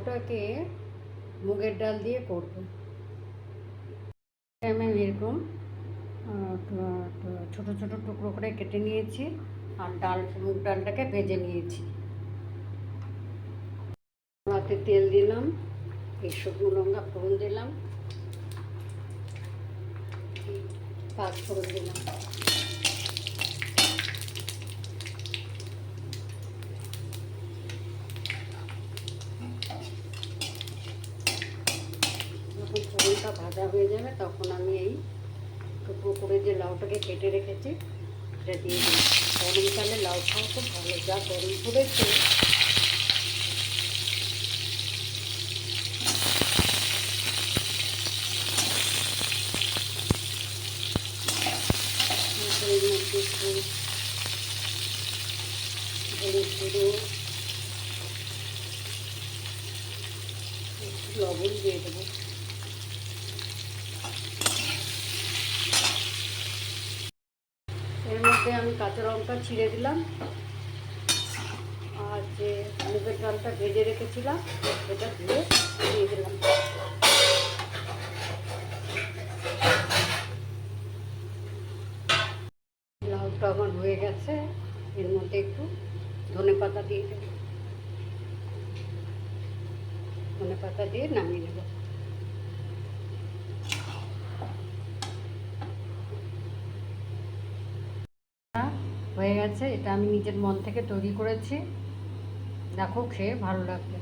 লাউটাকে মুগের ডাল দিয়ে করব। আমি এরকম ছোট ছোট টুকরো করে কেটে নিয়েছি আর মুগ ডালটাকে ভেজে নিয়েছি। কড়াতে তেল দিলাম, এই শুকনো লঙ্কা ফোড়ন দিলাম, পাঁচ ফোড়ন দিলাম, যখন ফোড়নটা ভাজা হয়ে যাবে তখন আমি এই টুকরো করে যে লাউটাকে কেটে রেখেছি সেটা দিয়ে দিই। গরমকালে লাউ খাওয়া খুব ভালো, যা গরম পড়েছে। এর মধ্যে একটু হলুদ গুঁড়ো, একটু লবণ দিয়ে দেবো। এর মধ্যে আমি কাঁচা লঙ্কা ছিঁড়ে দিলাম আর যে মুগের ডালটা ভেজে রেখেছিলাম সেটা দিয়ে দিলাম। লাউটা আমার হয়ে গেছে, এর মধ্যে একটু ধনেপাতা দিয়ে দেবো, ধনেপাতা দিয়ে নামিয়ে নেব। হয়ে গেছে, এটা আমি নিজের মন থেকে তৈরি করেছি, দেখো খেয়ে ভালো লাগবে।